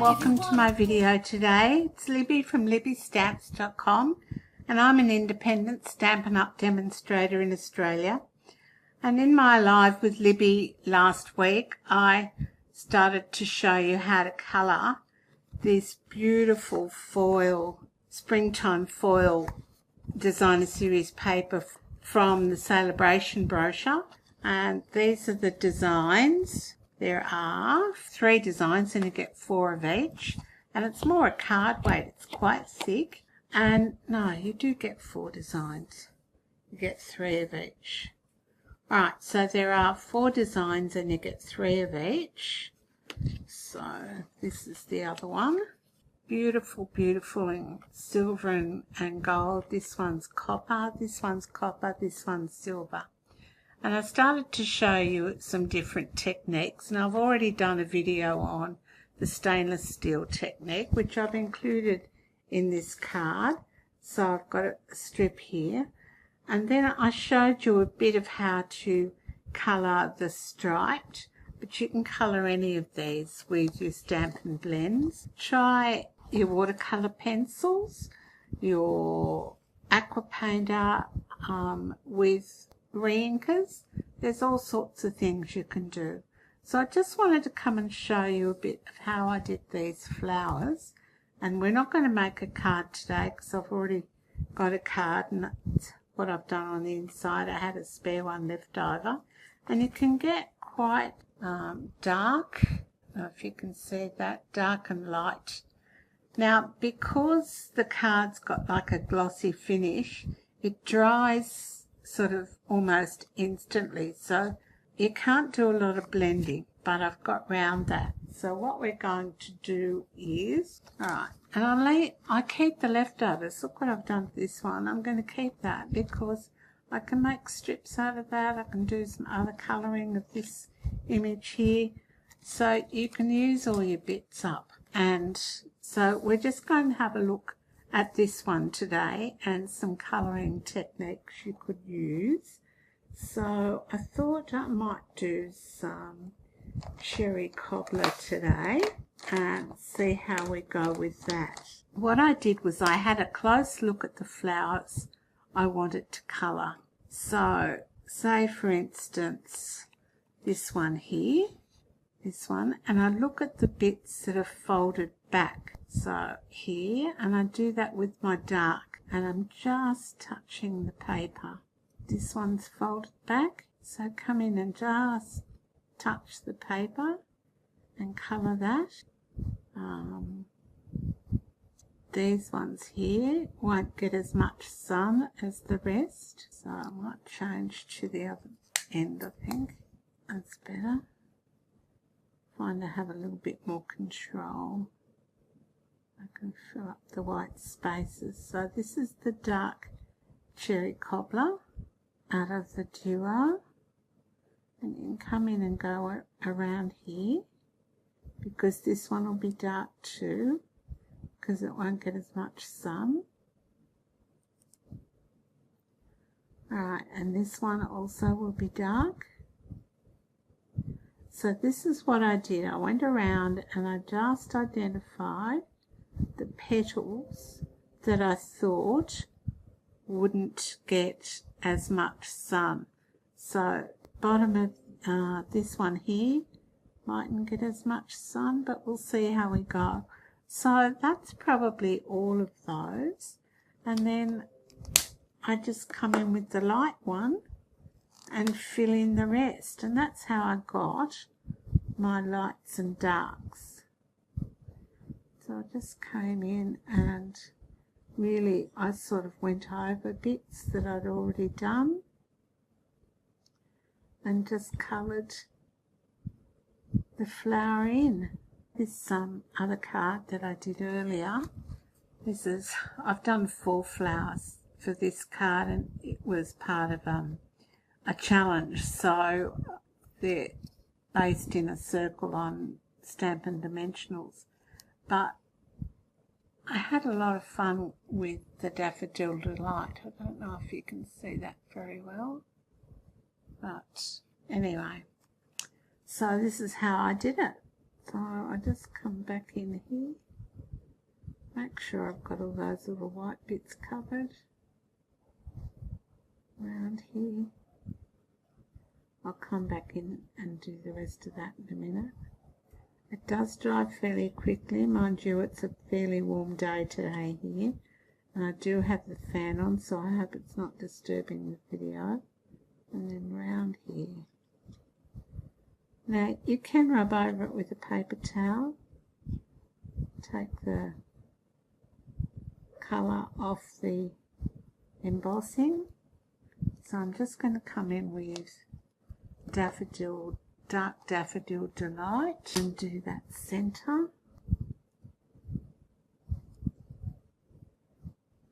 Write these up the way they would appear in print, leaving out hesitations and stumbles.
welcome to my video today. It's Libby from libbystamps.com and I'm an independent Stampin' Up demonstrator in Australia. And in my live with Libby last week, I started to show you how to colour this beautiful foil, springtime foil designer series paper from the Celebration brochure. And these are the designs. There are 3 designs and you get 4 of each. And it's more a card weight. It's quite thick. And no, you do get 4 designs. You get 3 of each. Alright, so there are 4 designs and you get 3 of each. So this is the other one. Beautiful, beautiful in silver and gold. This one's copper, this one's copper, this one's silver. And I started to show you some different techniques, and I've already done a video on the stainless steel technique, which I've included in this card. So I've got a strip here, and then I showed you a bit of how to colour the striped, but you can colour any of these with your Stampin Blends. Try your watercolour pencils, your aqua painter with reinkers. There's all sorts of things you can do. So I just wanted to come and show you a bit of how I did these flowers. And we're not going to make a card today because I've already got a card and that's what I've done on the inside. I had a spare one left over. And you can get quite dark, I don't know if you can see that, dark and light. Now because the card's got like a glossy finish, it dries sort of almost instantly, so you can't do a lot of blending, but I've got round that. So what we're going to do is, alright, and I keep the leftovers. Look what I've done to this one. I'm going to keep that because I can make strips out of that. I can do some other colouring of this image here, so you can use all your bits up. And so we're just going to have a look at this one today and some colouring techniques you could use. So I thought I might do some cherry cobbler today and see how we go with that. What I did was I had a close look at the flowers I wanted to colour. So say for instance this one here, this one, and I look at the bits that are folded back. So here, and I do that with my dark, and I'm just touching the paper. This one's folded back, so come in and just touch the paper and colour that. These ones here won't get as much sun as the rest, so I might change to the other end. I think that's better. Find I have a little bit more control. I can fill up the white spaces. So this is the dark cherry cobbler out of the duo. And you can come in and go around here because this one will be dark too because it won't get as much sun. Alright, and this one also will be dark. So this is what I did. I went around and I just identified the petals that I thought wouldn't get as much sun. So bottom of this one here mightn't get as much sun, but we'll see how we go. So that's probably all of those. And then I just come in with the light one and fill in the rest. And that's how I got my lights and darks. So I just came in and really I sort of went over bits that I'd already done and just coloured the flower in. This other card that I did earlier, I've done 4 flowers for this card and it was part of a challenge. So they're based in a circle on Stampin' Dimensionals. But I had a lot of fun with the Daffodil Delight. I don't know if you can see that very well. But anyway, so this is how I did it. So I just come back in here, make sure I've got all those little white bits covered around here. I'll come back in and do the rest of that in a minute. It does dry fairly quickly, mind you. It's a fairly warm day today here, and I do have the fan on, so I hope it's not disturbing the video. And then round here. Now you can rub over it with a paper towel, take the colour off the embossing. So I'm just going to come in with Daffodil, Dark Daffodil Delight, and do that centre.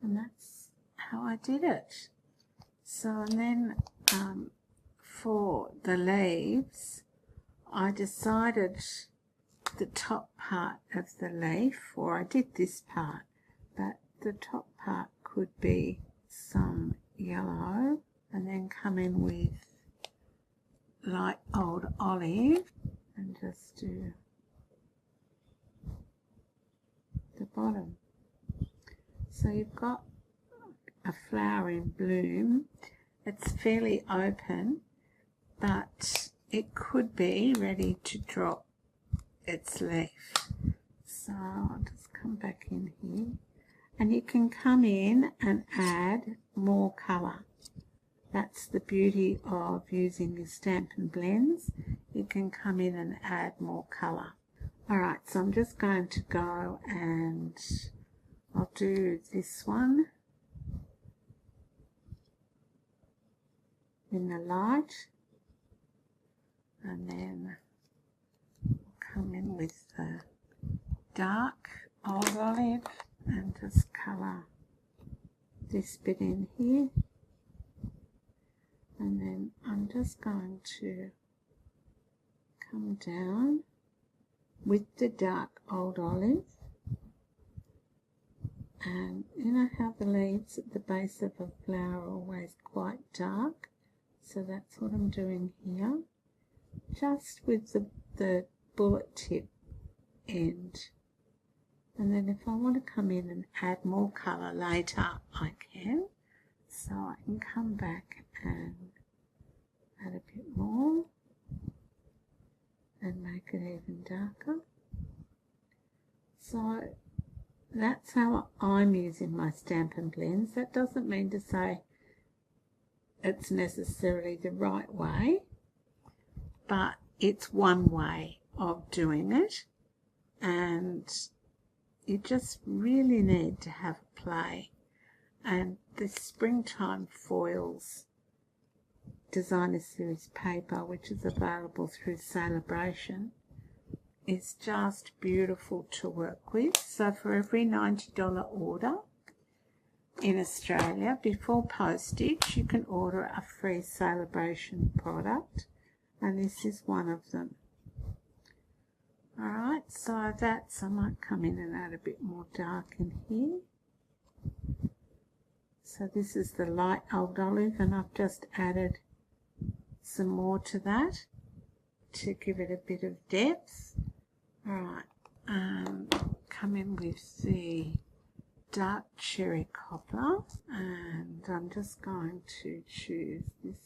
And that's how I did it. So, and then for the leaves, I decided the top part of the leaf, or I did this part, but the top part could be some yellow, and then come in with light old olive and just do the bottom. So you've got a flower in bloom. It's fairly open, but it could be ready to drop its leaf. So I'll just come back in here, and you can come in and add more colour. That's the beauty of using your Stampin Blends. You can come in and add more colour. Alright, so I'm just going to go and I'll do this one in the light, and then I'll come in with the dark old olive and just colour this bit in here. And then I'm just going to come down with the dark old olive, and you know how the leaves at the base of a flower are always quite dark, so that's what I'm doing here, just with the bullet tip end. And then if I want to come in and add more colour later, I can. So I can come back and add a bit more and make it even darker. So that's how I'm using my Stampin' Blends. That doesn't mean to say it's necessarily the right way, but it's one way of doing it, and you just really need to have a play. And the Springtime Foils Designer Series paper, which is available through Celebration, is just beautiful to work with. So for every $90 order in Australia, before postage, you can order a free Celebration product, and this is one of them. Alright, so that's, I might come in and add a bit more dark in here. So this is the light old olive, and I've just added some more to that to give it a bit of depth. Alright, come in with the dark cherry copper, and I'm just going to choose this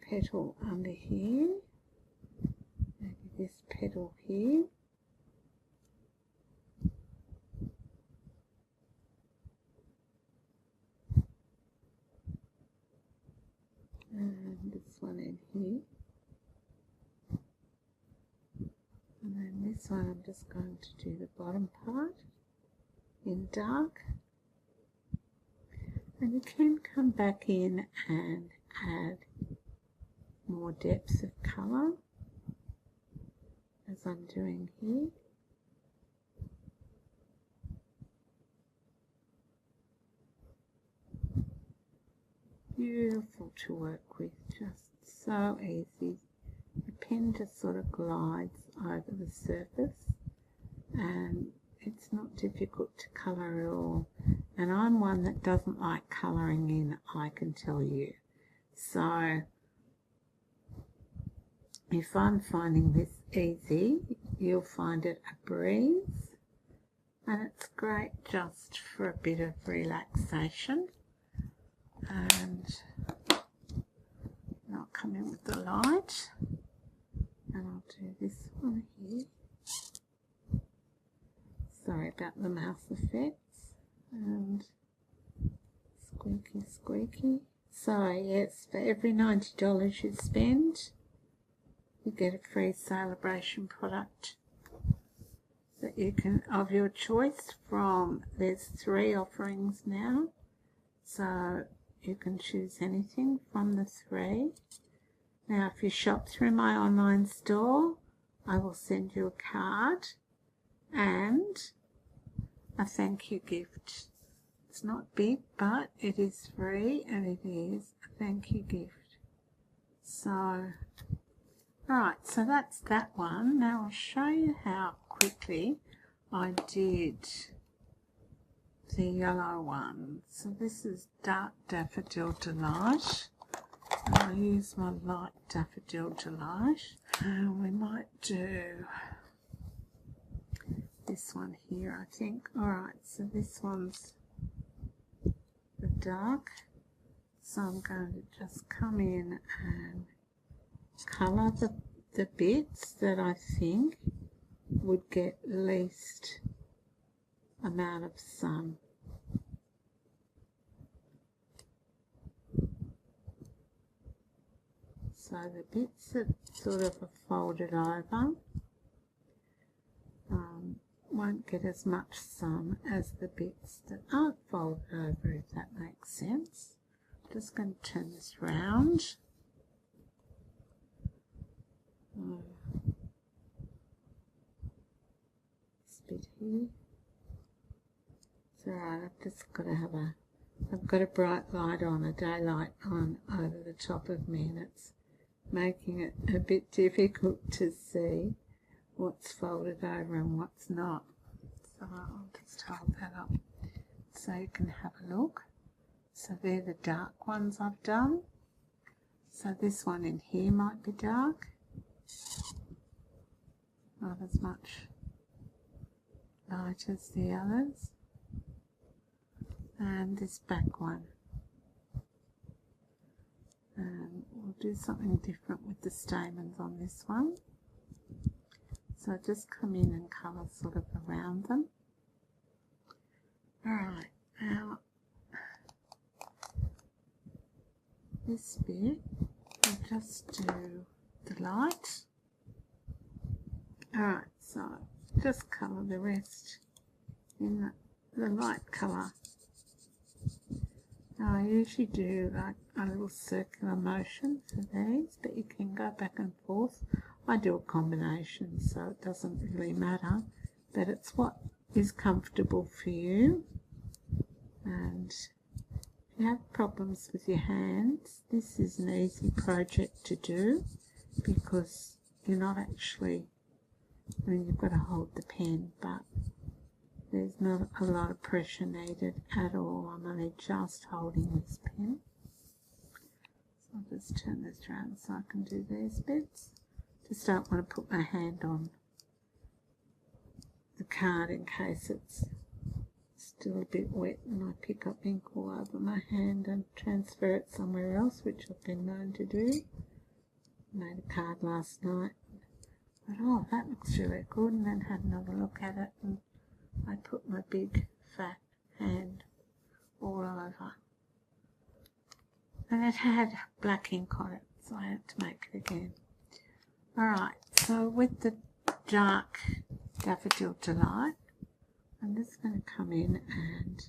petal under here, maybe this petal here, and this one in here, and then this one I'm just going to do the bottom part in dark. And you can come back in and add more depth of colour as I'm doing here. Beautiful to work with, just so easy. The pen just sort of glides over the surface, and it's not difficult to colour at all. And I'm one that doesn't like colouring in, I can tell you. So if I'm finding this easy, you'll find it a breeze, and it's great just for a bit of relaxation. And I'll come in with the light, and I'll do this one here. Sorry about the mouse effects. And squeaky, squeaky. So yes, for every $90 you spend, you get a free celebration product that you can, of your choice from, there's 3 offerings now, so you can choose anything from the 3. Now if you shop through my online store, I will send you a card and a thank you gift. It's not big, but it is free and it is a thank you gift. So right, so that's that one. Now I'll show you how quickly I did the yellow one. So this is Dark Daffodil Delight. And I'll use my light Daffodil Delight. And we might do this one here, I think. Alright, so this one's the dark. So I'm going to just come in and colour the bits that I think would get least amount of sun. So the bits that sort of are folded over won't get as much sun as the bits that aren't folded over, if that makes sense. I'm just going to turn this round. This bit here. It's alright, I've just got to have I've got a bright light on, a daylight on over the top of me, and it's making it a bit difficult to see what's folded over and what's not. So I'll just hold that up so you can have a look. So they're the dark ones I've done. So this one in here might be dark. Not as much light as the others. And this back one. And we'll do something different with the stamens on this one. So just come in and colour sort of around them. Alright, now this bit, I'll just do the light. Alright, so just colour the rest in the light colour. Now I usually do like a little circular motion for these, but you can go back and forth. I do a combination, so it doesn't really matter, but it's what is comfortable for you. And if you have problems with your hands, this is an easy project to do, because you're not actually, I mean, you've got to hold the pen, but there's not a lot of pressure needed at all. I'm only just holding this pen. So I'll just turn this around so I can do these bits. Just don't want to put my hand on the card in case it's still a bit wet and I pick up ink all over my hand and transfer it somewhere else, which I've been known to do. Made a card last night. But oh, that looks really good, and then had another look at it, and I put my big fat hand all over. And it had black ink on it, so I had to make it again. Alright, so with the dark Daffodil Delight, I'm just going to come in and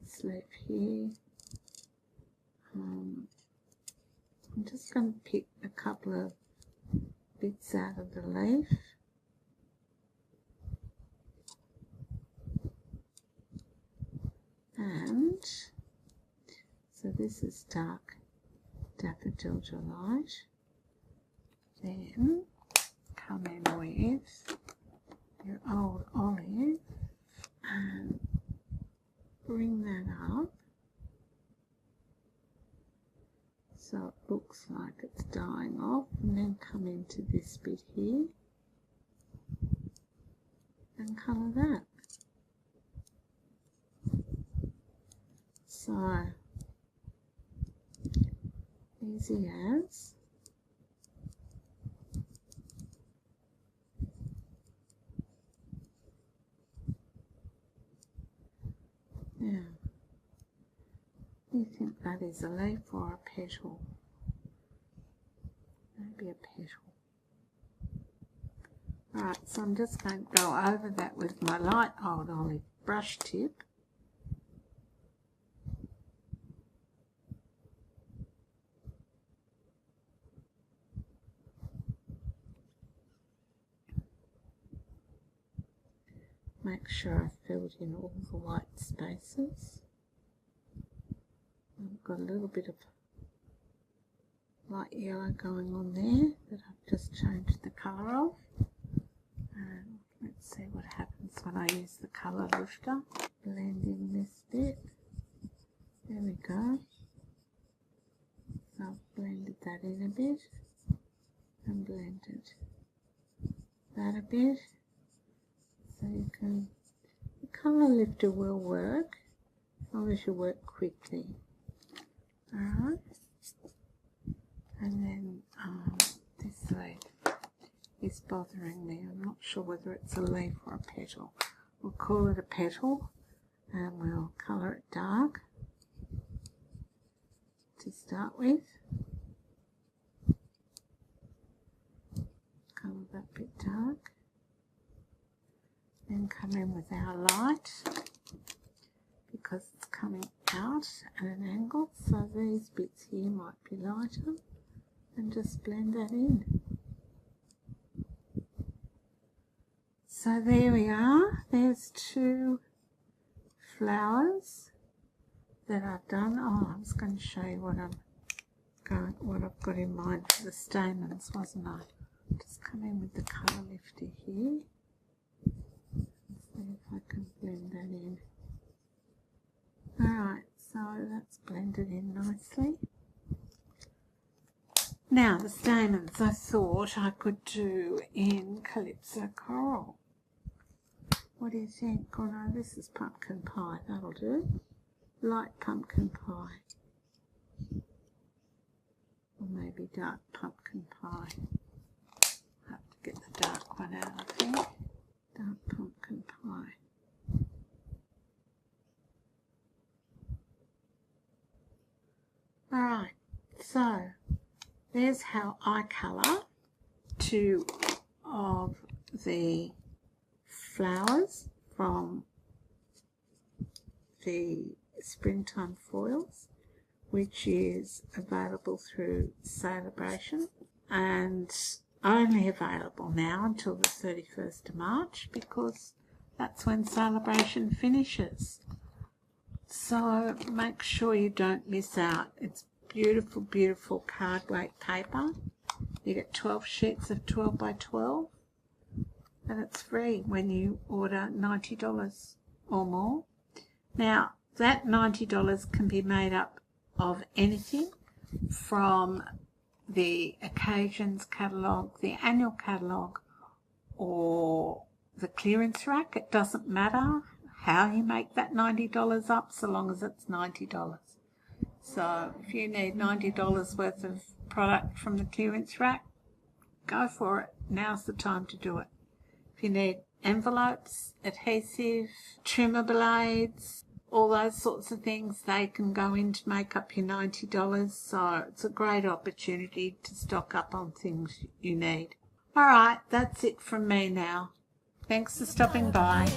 sleep here. I'm just going to pick a couple of bits out of the leaf. And so this is dark Daffodil Delight. Then come in with your old olive and bring that up so it looks like it's dying off, and then come into this bit here and colour that. So, easy as. Now, do you think that is a leaf or a petal? Maybe a petal. Alright, so I'm just going to go over that with my light old olive brush tip. Make sure I've filled in all the white spaces. I've got a little bit of light yellow going on there that I've just changed the colour of. And let's see what happens when I use the colour lifter. Blend in this bit. There we go. So I've blended that in a bit and blended that a bit. So you can, the colour lifter will work as long as you work quickly. Alright, and then this leaf is bothering me. I'm not sure whether it's a leaf or a petal. We'll call it a petal and we'll colour it dark to start with. Colour that bit dark. Then come in with our light because it's coming out at an angle, so these bits here might be lighter, and just blend that in. So there we are. There's two flowers that I've done. Oh, I was going to show you what I've got in mind for the stamens, wasn't I? Just come in with the colour lifter here. See if I can blend that in. Alright, so that's blended in nicely. Now the stamens I thought I could do in Calypso Coral. What do you think? Oh no, this is pumpkin pie, that'll do. Light pumpkin pie. Or maybe dark pumpkin pie. I have to get the dark one out, I think. Dark pumpkin pie. Alright, so there's how I colour two of the flowers from the Springtime Foils, which is available through Celebration and only available now until the 31st of March because that's when Celebration finishes. So make sure you don't miss out. It's beautiful, beautiful card weight paper. You get 12 sheets of 12 by 12 and it's free when you order $90 or more. Now that $90 can be made up of anything from the occasions catalogue, the annual catalogue, or the clearance rack. It doesn't matter how you make that $90 up so long as it's $90. So if you need $90 worth of product from the clearance rack, go for it. Now's the time to do it. If you need envelopes, adhesive, trimmer blades, all those sorts of things, they can go in to make up your $90. So it's a great opportunity to stock up on things you need. Alright, that's it from me now. Thanks for stopping by.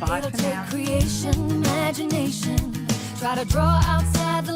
Bye for now. Creation, imagination, try to draw outside the